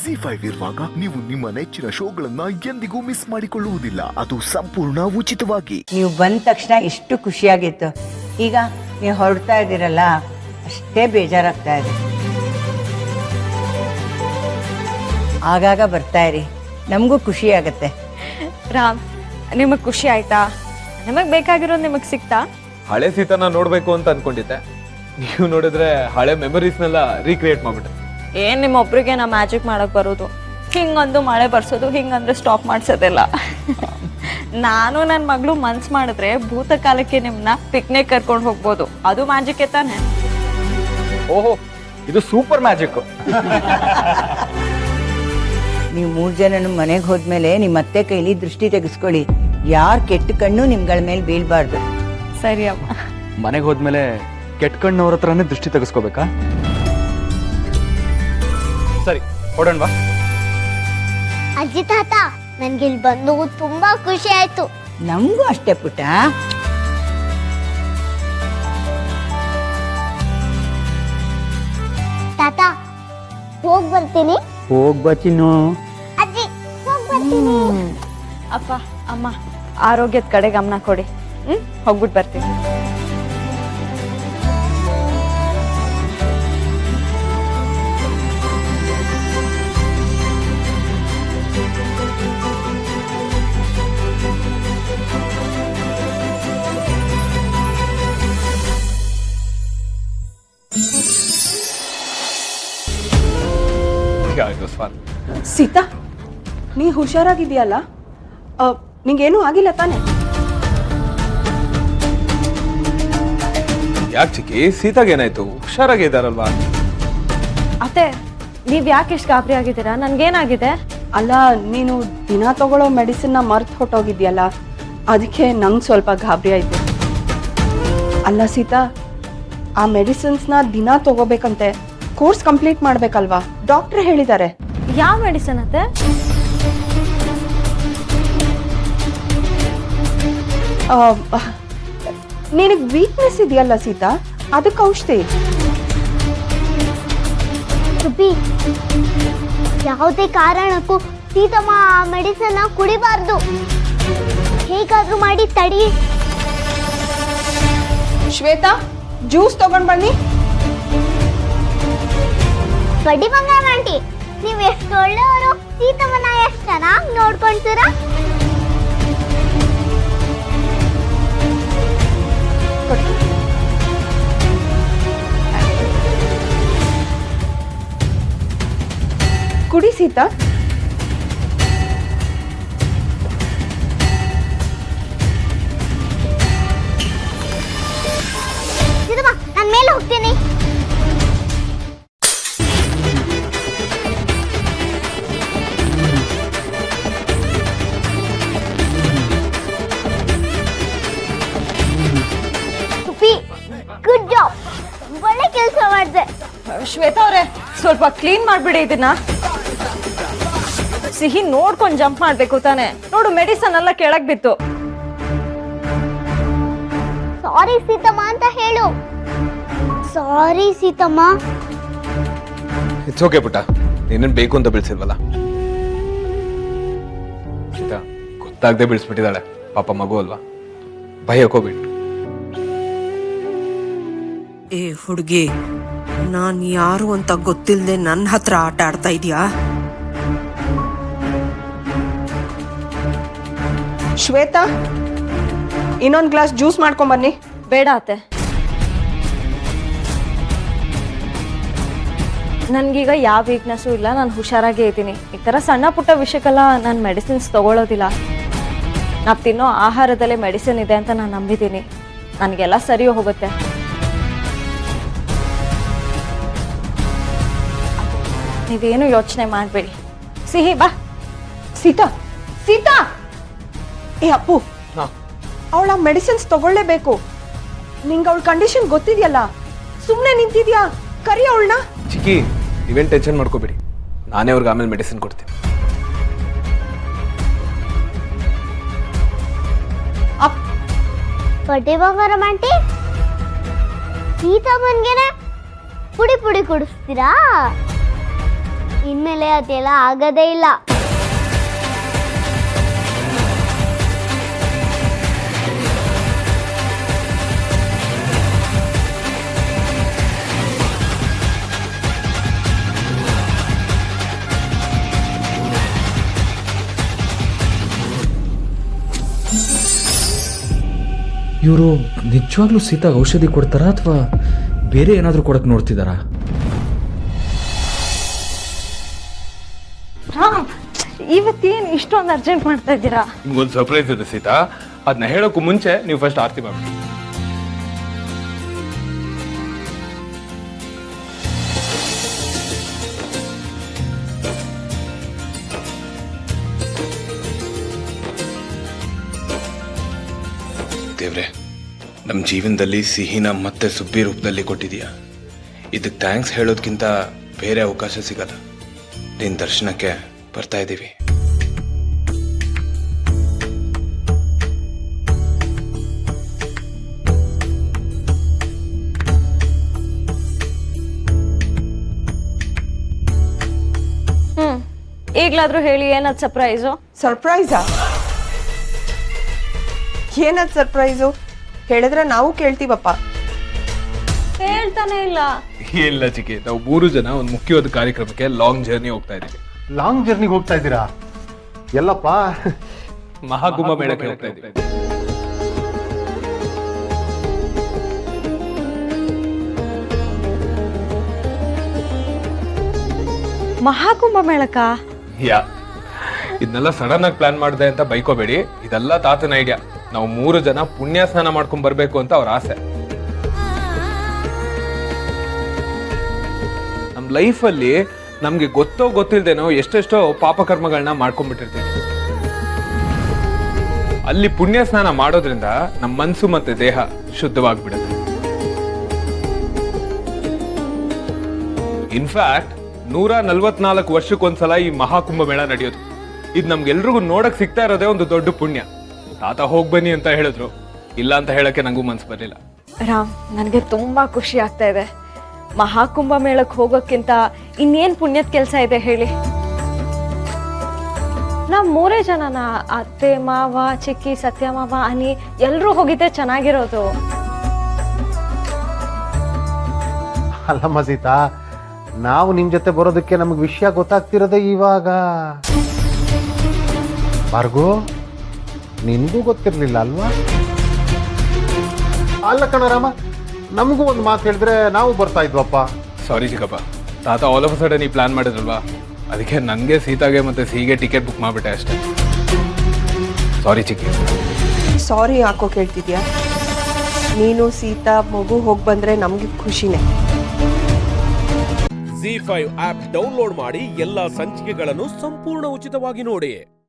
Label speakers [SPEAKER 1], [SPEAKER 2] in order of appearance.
[SPEAKER 1] ಜಿ5 ಇರುವಾಗ ನೀವು ನಿಮ್ಮ ನೆಚ್ಚಿನ ಶೋಗಳನ್ನ ಎಂದಿಗೂ ಮಿಸ್ ಮಾಡಿಕೊಳ್ಳುವುದಿಲ್ಲ. ಅದು ಸಂಪೂರ್ಣ ಉಚಿತವಾಗಿ.
[SPEAKER 2] ನೀವು ಬಂದ ತಕ್ಷಣ ಎಷ್ಟು ಖುಷಿಯಾಗಿತ್ತು. ಈಗ ನೀವು ಹೊರಡ್ತಾ ಇದ್ದೀರಲ್ಲ, ಅಷ್ಟೇ ಬೇಜಾರಾಗ್ತಾ ಇದೆ. ಆಗಾಗ ಬರ್ತಾ ಇರಿ, ನಮಗೂ ಖುಷಿ ಆಗತ್ತೆ.
[SPEAKER 3] ರಾಮ್, ನಿಮಗೆ ಖುಷಿ ಆಯ್ತಾ? ನಮಗೆ ಬೇಕಾಗಿರೋದು ನಿಮಗೆ ಸಿಕ್ತಾ?
[SPEAKER 4] ಹಳೆ ಸೀತಾನ ನೋಡ್ಬೇಕು ಅಂತ ಅನ್ಕೊಂಡಿದ್ದೆ. ನೀವು ನೋಡಿದ್ರೆ ಹಳೆ ಮೆಮೊರೀಸ್ನೆಲ್ಲ ರೀಕ್ರಿಯೇಟ್ ಮಾಡ್ಬಿಟ್ಟೆ.
[SPEAKER 3] ಏನ್ ನಿಮ್ಮ ಒಬ್ರಿಗೆ ನಾ ಮ್ಯಾಜಿಕ್ ಮಾಡಕ್ ಬರೋದು? ಹಿಂಗಂದು ಮಳೆ ಬರ್ಸೋದು, ಹಿಂಗಂದ್ರೆ ಸ್ಟಾಪ್ ಮಾಡ್ಸೋದಿಲ್ಲ. ನಾನು ನನ್ನ ಮಗಳು ಮನ್ಸ್ ಮಾಡಿದ್ರೆ ಭೂತಕಾಲಕ್ಕೆ ನಿಮ್ನ ಪಿಕ್ನಿಕ್ ಕರ್ಕೊಂಡು ಹೋಗ್ಬೋದು. ಅದು ಮ್ಯಾಜಿಕ್ ತಾನೆ?
[SPEAKER 4] ಓಹೋ, ಇದು ಸೂಪರ್ ಮ್ಯಾಜಿಕ್.
[SPEAKER 2] ನೀವು 3 ಜನನು ಮನೆಗೆ ಹೋದ್ಮೇಲೆ ನಿಮ್ಮ ಅತ್ತೆ ಕೈಲಿ ದೃಷ್ಟಿ ತೆಗೆಸ್ಕೊಳ್ಳಿ. ಯಾರ್ ಕೆಟ್ಟ ಕಣ್ಣು ನಿಮ್ಗಳ ಮೇಲೆ ಬೀಳ್ಬಾರ್ದು.
[SPEAKER 3] ಸರಿ ಅಮ್ಮ.
[SPEAKER 4] ಮನೆಗೆ ಹೋದ್ಮೇಲೆ ಕೆಟ್ಟ ಕಣ್ಣವ್ರ ಹತ್ರನೇ ದೃಷ್ಟಿ ತೆಗೆಸ್ಕೋಬೇಕಾ? ಸರಿ, ಹೊಡೋಣವಾ?
[SPEAKER 5] ಅಜ್ಜಿ ತಾತ, ನನ್ಗೆ ಇಲ್ಲಿ ಬಂದು ತುಂಬಾ ಖುಷಿ ಆಯ್ತು.
[SPEAKER 2] ನಮಗೂ ಅಷ್ಟೇ ಪುಟ್ಟ.
[SPEAKER 5] ತಾತ, ಹೋಗ್ ಬರ್ತೀನಿ.
[SPEAKER 2] ಹೋಗ್ಬತ್ತಿನೋ
[SPEAKER 5] ಅಜ್ಜಿ, ಹೋಗ್ ಬರ್ತೀನಿ.
[SPEAKER 3] ಅಪ್ಪ ಅಮ್ಮ, ಆರೋಗ್ಯದ ಕಡೆ ಗಮನ ಕೊಡಿ. ಹೋಗ್ಬಿಟ್ಟು ಬರ್ತೀನಿ.
[SPEAKER 6] ಸೀತಾ, ನೀ ಹುಷಾರಾಗಿದೆಯಲ್ಲ? ನಿಂಗೇನು ಆಗಿಲ್ಲ ತಾನೆ?
[SPEAKER 4] ಯಾಕೆ ಚಿಕ್ಕಿ, ಸೀತಾಗೇನಾಯ್ತು? ಹುಷಾರಾಗಿದ್ದಾರಲ್ವಾ?
[SPEAKER 3] ಅತ್ತೆ, ನೀವ್ ಯಾಕೆ ಇಷ್ಟು ಗಾಬರಿ ಆಗಿದ್ದೀರಾ? ನನ್ಗೇನಾಗಿದೆ?
[SPEAKER 6] ಅಲ್ಲ, ನೀನು ದಿನ ತಗೊಳ್ಳೋ ಮೆಡಿಸಿನ್ನ ಮರ್ತು ಹೊಟ್ಟೋಗಿದ್ಯಲ್ಲ, ಅದಕ್ಕೆ ನಂಗೆ ಸ್ವಲ್ಪ ಗಾಬರಿ ಆಯ್ತು. ಅಲ್ಲ ಸೀತಾ, ಆ ಮೆಡಿಸಿನ್ಸ್ನ ದಿನ ತಗೋಬೇಕಂತೆ. ಕೋರ್ಸ್ ಕಂಪ್ಲೀಟ್ ಮಾಡ್ಬೇಕಲ್ವಾ? ಡಾಕ್ಟ್ರ್ ಹೇಳಿದ್ದಾರೆ.
[SPEAKER 3] ಯಾವ ಮೆಡಿಸಿನ್ ಅತ್ತೆ?
[SPEAKER 6] ನಿನಗೆ ವೀಕ್ನೆಸ್ ಇದೆಯಲ್ಲ ಸೀತಾ, ಅದಕ್ಕೆ ಔಷಧಿ.
[SPEAKER 5] ಸುಬ್ಬಿ, ಯಾವುದೇ ಕಾರಣಕ್ಕೂ ಸೀತಮ್ಮ ಆ ಮೆಡಿಸನ್ ಕುಡಿಬಾರ್ದು. ಹೇಗಾದ್ರೂ ಮಾಡಿ ತಡಿ.
[SPEAKER 6] ಶ್ವೇತಾ, ಜ್ಯೂಸ್ ತಗೊಂಡ್ ಬನ್ನಿ.
[SPEAKER 5] ಬಡ್ಡಿ ಬಂಗಾರ ಆಂಟಿ, ನೀವ್ ಎಷ್ಟು ಒಳ್ಳೆಯವರು. ಸೀತಮ್ಮನ ಎಷ್ಟು ಚೆನ್ನಾಗಿ ನೋಡ್ಕೊಂತೀರಾ.
[SPEAKER 6] ಕುಡಿ ಸೀತಾ.
[SPEAKER 5] ಸೀತಮ್ಮ, ನಾನು ಮೇಲೆ ಹೋಗ್ತೀನಿ. ಗುಡ್ ಜಾಬ್, ಒಳ್ಳೆ ಕೆಲಸ ಮಾಡಿದೆ.
[SPEAKER 3] ಶ್ವೇತಾ ಅವ್ರೆ, ಸ್ವಲ್ಪ ಕ್ಲೀನ್ ಮಾಡ್ಬಿಡಿ ಇದನ್ನ. ಸಿಹಿ ನೋಡ್ಕೊಂಡು ಜಂಪ್ ಮಾಡ್ಬೇಕು ತಾನೆ? ನೋಡು, ಮೆಡಿಸನ್ ಎಲ್ಲ ಕೆಳಗ್ ಬಿತ್ತು.
[SPEAKER 5] ಸಾರಿ ಸೀತಮ್ಮ ಅಂತ ಹೇಳು. ಸಾರಿ ಸೀತಮ್ಮ.
[SPEAKER 4] ಇಟ್ಸ್ ಓಕೆ ಪುಟ್ಟ, ನೀನೇನು ಬೇಕು ಅಂತ ಬೀಳ್ಸಿಲ್ವಲ್ಲ. ಸೀತಾ, ಗೊತ್ತಾಗದೆ ಬೀಳ್ಸ್ಬಿಟ್ಟಿದ್ದಾಳೆ. ಪಾಪ ಮಗು ಅಲ್ವಾ, ಭಯಕೋಬಿಟ್ಟು.
[SPEAKER 7] ಏ ಹುಡುಗಿ, ನಾನು ಯಾರು ಅಂತ ಗೊತ್ತಿಲ್ಲದೆ ನನ್ನ ಹತ್ರ ಆಟ ಆಡ್ತಾ ಇದೀಯಾ?
[SPEAKER 6] ಶ್ವೇತಾ, ಇನ್ನೊಂದು ಗ್ಲಾಸ್ ಜ್ಯೂಸ್ ಮಾಡ್ಕೊಂಡ್ ಬನ್ನಿ.
[SPEAKER 3] ಬೇಡ ಅತ್ತೆ, ನನ್ಗೀಗ ಯಾವ ವೀಕ್ನೆಸ್ಸು ಇಲ್ಲ. ನಾನು ಹುಷಾರಾಗೇ ಇದ್ದೀನಿ. ಈ ಥರ ಸಣ್ಣ ಪುಟ್ಟ ವಿಷಯಕ್ಕೆಲ್ಲ ನಾನು ಮೆಡಿಸಿನ್ಸ್ ತಗೊಳ್ಳೋದಿಲ್ಲ. ನಾವು ತಿನ್ನೋ ಆಹಾರದಲ್ಲೇ ಮೆಡಿಸಿನ್ ಇದೆ ಅಂತ ನಾನು ನಂಬಿದ್ದೀನಿ. ನನಗೆಲ್ಲ ಸರಿ ಹೋಗುತ್ತೆ. ನೀವೇನು ಯೋಚನೆ ಮಾಡಬೇಡಿ. ಸಿಹಿ ಬಾ.
[SPEAKER 6] ಸೀತಾ, ಸೀತಾ. ಏ ಅಪ್ಪು, ಅವಳ ಮೆಡಿಸಿನ್ಸ್ ತಗೊಳ್ಳೇಬೇಕು. ನಿಂಗೆ ಅವಳ ಕಂಡೀಷನ್ ಗೊತ್ತಿದೆಯಲ್ಲ, ಸುಮ್ಮನೆ ನಿಂತಿದ್ಯಾ? ಕರಿ ಅವಳನ್ನ.
[SPEAKER 4] ಚಿಕ್ಕಿ, ನೀವೇನು ಟೆನ್ಷನ್ ಮಾಡ್ಕೋಬೇಡಿ, ನಾನೇ ಅವ್ರಿಗೆ ಆಮೇಲೆ ಮೆಡಿಸಿನ್ ಕೊಡ್ತೀನಿ.
[SPEAKER 5] ಬಡ್ಡಿ ಬಂಗಾರಂ ಆಂಟಿ, ಸೀತಮ್ಮನ್ಗೆನೆ ಪುಡಿ ಪುಡಿ ಕುಡಿಸ್ತೀರಾ? ಇನ್ಮೇಲೆ ಅದೆಲ್ಲ ಆಗದೇ ಇಲ್ಲ.
[SPEAKER 8] ಇವರು ನಿಜವಾಗ್ಲೂ ಸೀತಾಗ ಔಷಧಿ ಕೊಡ್ತಾರಾ ಅಥವಾ ಬೇರೆ ಏನಾದರೂ ಕೊಡಕ್ಕೆ ನೋಡ್ತಿದ್ದಾರಾ?
[SPEAKER 3] ಇವತ್ತೇನು ಇಷ್ಟೊಂದು ಅರ್ಜೆಂಟ್ ಮಾಡ್ತಾ ಇದ್ದೀರಾ?
[SPEAKER 4] ನಿಮ್ಗೊಂದು ಸರ್ಪ್ರೈಸ್ ಇದೆ ಸೀತಾ, ಅದನ್ನ ಹೇಳೋಕ್ಕೂ ಮುಂಚೆ ನೀವು ಫಸ್ಟ್ ಆರತಿ ಮಾಡಿ.
[SPEAKER 9] ದೇವ್ರೆ, ನಮ್ಮ ಜೀವನದಲ್ಲಿ ಸಿಹಿನ ಮತ್ತೆ ಸುಬ್ಬಿ ರೂಪದಲ್ಲಿ ಕೊಟ್ಟಿದೀಯ. ಇದಕ್ಕೆ ಥ್ಯಾಂಕ್ಸ್ ಹೇಳೋದ್ಕಿಂತ ಬೇರೆ ಅವಕಾಶ ಸಿಗಲ್ಲ. ನಿನ್ನ ದರ್ಶನಕ್ಕೆ ಬರ್ತಾ ಇದ್ದೀವಿ.
[SPEAKER 3] ಈಗ್ಲಾದ್ರೂ ಹೇಳಿ, ಏನದ್ ಸರ್ಪ್ರೈಸು?
[SPEAKER 6] ಸರ್ಪ್ರೈಸಾ? ಏನದು ಸರ್ಪ್ರೈಸು? ಹೇಳಿದ್ರೆ ನಾವು ಕೇಳ್ತೀವಪ್ಪ.
[SPEAKER 3] ಹೇಳ್ತಾನೆ ಇಲ್ಲ.
[SPEAKER 4] ಇಲ್ಲ ಚಿಕ್ಕಿ, ನಾವು 3 ಜನ ಒಂದು ಮುಖ್ಯವಾದ ಕಾರ್ಯಕ್ರಮಕ್ಕೆ ಲಾಂಗ್ ಜರ್ನಿ ಹೋಗ್ತಾ ಇದೀವಿ.
[SPEAKER 10] ಲಾಂಗ್ ಜರ್ನಿಗೆ ಹೋಗ್ತಾ ಇದ್ದೀರಾ? ಎಲ್ಲಪ್ಪ?
[SPEAKER 4] ಮಹಾಕುಂಭ ಮೇಳಕ್ಕೆ ಹೋಗ್ತಾ ಇದೀವಿ.
[SPEAKER 3] ಮಹಾಕುಂಭ ಮೇಳಕ್ಕ?
[SPEAKER 4] ಯಾ, ಇದನ್ನೆಲ್ಲ ಸಡನ್ ಆಗಿ ಪ್ಲಾನ್ ಮಾಡಿದೆ ಅಂತ ಬೈಕೋಬೇಡಿ. ಇದೆಲ್ಲ ತಾತನ ಐಡಿಯಾ. ನಾವು 3 ಜನ ಪುಣ್ಯ ಸ್ನಾನ ಮಾಡ್ಕೊಂಡ್ ಬರ್ಬೇಕು ಅಂತ ಅವ್ರ ಆಸೆ. ನಮ್ ಲೈಫಲ್ಲಿ ನಮ್ಗೆ ಗೊತ್ತೋ ಗೊತ್ತಿಲ್ದೇನೋ ಎಷ್ಟೆಷ್ಟೋ ಪಾಪಕರ್ಮಗಳನ್ನ ಮಾಡ್ಕೊಂಡ್ಬಿಟ್ಟಿರ್ತೀವಿ. ಅಲ್ಲಿ ಪುಣ್ಯ ಸ್ನಾನ ಮಾಡೋದ್ರಿಂದ ನಮ್ಮ ಮನ್ಸು ಮತ್ತೆ ದೇಹ ಶುದ್ಧವಾಗ್ಬಿಡುತ್ತೆ. ಇನ್ಫ್ಯಾಕ್ಟ್ 144 ವರ್ಷಕ್ಕೊಂದ್ಸಲ ಈ ಮಹಾಕುಂಭ ಮೇಳ ನಡೆಯೋದು. ಇದು ನಮ್ಗೆಲ್ರಿಗೂ ನೋಡಕ್ ಸಿಗ್ತಾ ಇರೋದೇ ಒಂದು ದೊಡ್ಡ ಪುಣ್ಯ. ತಾತ ಹೋಗ್ ಬನ್ನಿ ಅಂತ ಹೇಳಿದ್ರು, ಇಲ್ಲ ಅಂತ ಹೇಳಕ್ಕೆ ನಂಗೂ ಮನ್ಸು ಬರಲಿಲ್ಲ.
[SPEAKER 3] ರಾಮ್, ನನಗೆ ತುಂಬಾ ಖುಷಿ ಆಗ್ತಾ ಇದೆ. ಮಹಾಕುಂಭ ಮೇಳಕ್ಕೆ ಹೋಗೋಕ್ಕಿಂತ ಇನ್ನೇನ್ ಪುಣ್ಯದ ಕೆಲಸ ಇದೆ ಹೇಳಿ? ನಾವ್ 3 ಜನನ, ಅತ್ತೆ ಮಾವ, ಚಿಕ್ಕಿ, ಸತ್ಯ ಮಾವ, ಅನಿ ಎಲ್ರೂ ಹೋಗಿದ್ದೆ ಚೆನ್ನಾಗಿರೋದು.
[SPEAKER 10] ಅಲ್ಲಮ್ಮ ಸೀತಾ, ನಾವು ನಿಮ್ ಜೊತೆ ಬರೋದಕ್ಕೆ ನಮ್ಗೆ ವಿಷಯ ಗೊತ್ತಾಗ್ತಿರೋದೇ ಇವಾಗ. ಭಾರ್ಗು, ನಿನ್ಗೂ ಗೊತ್ತಿರ್ಲಿಲ್ಲ ಅಲ್ವಾ? ಅಲ್ಲ ಕಣ ರಾಮ, ನಮಗೂ ಒಂದು ಮಾತು ಹೇಳಿದ್ರೆ ನಾವು ಬರ್ತಾ ಇದ್ವಪ್ಪ.
[SPEAKER 4] ಸಾರಿ ಚಿಕ್ಕಪ್ಪ, ತಾತ ಆಲ್ ಆಫ್ ಅ ಸಡನ್ ಈ ಪ್ಲಾನ್ ಮಾಡಿದ್ರಲ್ವಾ, ಅದಕ್ಕೆ ನನಗೆ ಸೀತಾಗೆ ಮತ್ತೆ ಸಿಹಿಗೆ ಟಿಕೆಟ್ ಬುಕ್ ಮಾಡಿಬಿಟ್ಟೆ ಅಷ್ಟೇ. ಸಾರಿ ಚಿಕ್ಕಿ.
[SPEAKER 6] ಸಾರಿ ಯಾಕೋ ಕೇಳ್ತಿದ್ಯಾ? ನೀನು ಸೀತಾ ಮಗು ಹೋಗಿ ಬಂದ್ರೆ ನಮ್ಗೆ ಖುಷಿನೇ.
[SPEAKER 11] ZEE5 ಆಪ್ ಡೌನ್ಲೋಡ್ ಮಾಡಿ ಎಲ್ಲಾ ಸಂಚಿಕೆಗಳನ್ನು ಸಂಪೂರ್ಣ ಉಚಿತವಾಗಿ ನೋಡಿ.